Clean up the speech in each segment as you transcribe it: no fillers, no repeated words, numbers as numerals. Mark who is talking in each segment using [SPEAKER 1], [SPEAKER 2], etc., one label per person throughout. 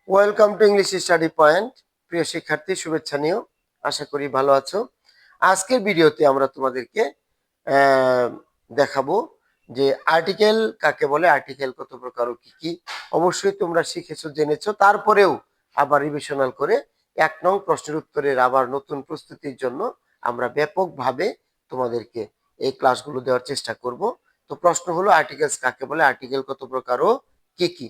[SPEAKER 1] Welcome to English study point. প্রিয় শিক্ষার্থী, শুভেচ্ছা নিও। আশা করি ভালো আছো। আজকের ভিডিওতে আমরা তোমাদেরকে দেখাবো যে আর্টিকেল কাকে বলে, আর্টিকেল কত প্রকার ও কি কি। অবশ্যই তোমরা শিখেছো, জেনেছো, তারপরেও আবার রিভিশনাল করে 1 নং প্রশ্নের উত্তরের আবার নতুন প্রস্তুতির জন্য আমরা ব্যাপকভাবে তোমাদেরকে এই ক্লাসগুলো দেওয়ার চেষ্টা করব। তো প্রশ্ন হলো, আর্টিকেলস কাকে বলে, আর্টিকেল কত প্রকার ও কি কি।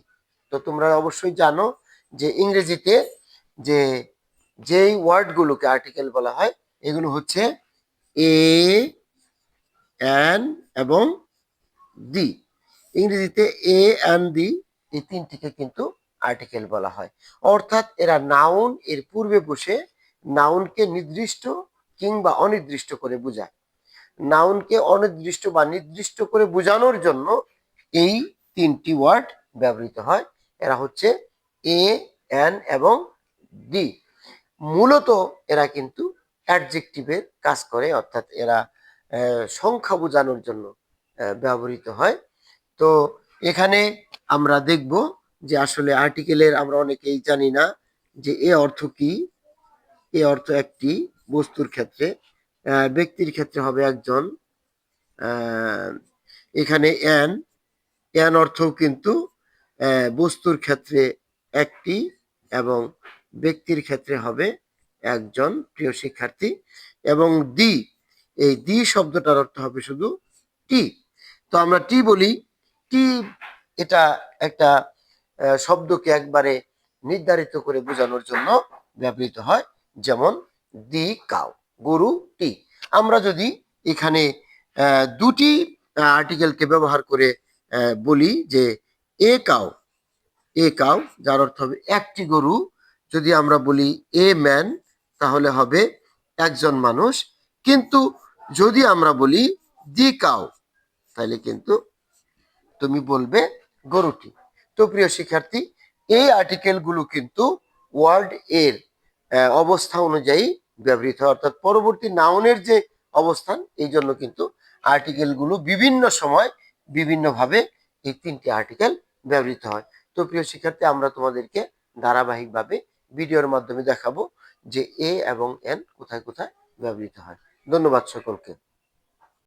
[SPEAKER 1] তো তোমরা অবশ্যই জানো যে ইংরেজিতে যে যেই ওয়ার্ডগুলোকে আর্টিকেল বলা হয় এগুলো হচ্ছে এ, অ্যান এবং দি। ইংরেজিতে এ, অ্যান, দি এই তিনটিকে কিন্তু আর্টিকেল বলা হয়। অর্থাৎ এরা নাউন এর পূর্বে বসে নাউনকে নির্দিষ্ট কিংবা অনির্দিষ্ট করে বোঝায়। নাউনকে অনির্দিষ্ট বা নির্দিষ্ট করে বোঝানোর জন্য এই তিনটি ওয়ার্ড ব্যবহৃত হয়। এরা হচ্ছে এ, অ্যান এবং দি। মূলত এরা কিন্তু অ্যাডজেক্টিভের কাজ করে, অর্থাৎ এরা সংখ্যা বোঝানোর জন্য ব্যবহৃত হয়। তো এখানে আমরা দেখব যে আসলে আর্টিকেলের আমরা অনেকেই জানি না যে এ অর্থ কি। এ অর্থ একটি বস্তুর ক্ষেত্রে, ব্যক্তির ক্ষেত্রে হবে একজন। এখানে অ্যান, অ্যান অর্থও কিন্তু বস্তুর ক্ষেত্রে একটি এবং ব্যক্তির ক্ষেত্রে হবে একজন, প্রিয় শিক্ষার্থী। এবং দি, এই দি শব্দটার অর্থ হবে শুধু টি। তো আমরা টি বলি। টি এটা একটা শব্দকে একবারে নির্ধারিত করে বোঝানোর জন্য ব্যবহৃত হয়। যেমন দি কাউ, গরু টি। আমরা যদি এখানে দুটি আর্টিকেলকে ব্যবহার করে বলি যে এ কাউ, এ কাউ যার অর্থ হবে একটি গরু। যদি আমরা বলি এ ম্যান তাহলে হবে একজন মানুষ। কিন্তু যদি আমরা বলি দি কাউ তাহলে কিন্তু তুমি বলবে গরুটি। তো প্রিয় শিক্ষার্থী, এই আর্টিকেল গুলো কিন্তু ওয়ার্ড এর অবস্থা অনুযায়ী ব্যবহৃত হয়, অর্থাৎ পরবর্তী নাউনের যে অবস্থান, এই জন্য কিন্তু আর্টিকেল গুলো বিভিন্ন সময় বিভিন্ন ভাবে এই তিনটি আর্টিকেল ব্যবহৃত হয়। তো প্রিয় শিক্ষার্থী, আমরা তোমাদেরকে ধারাবাহিকভাবে ভিডিওর মাধ্যমে দেখাবো যে এ এবং এন কোথায় কোথায় ব্যবহৃত হয়। ধন্যবাদ সকলকে।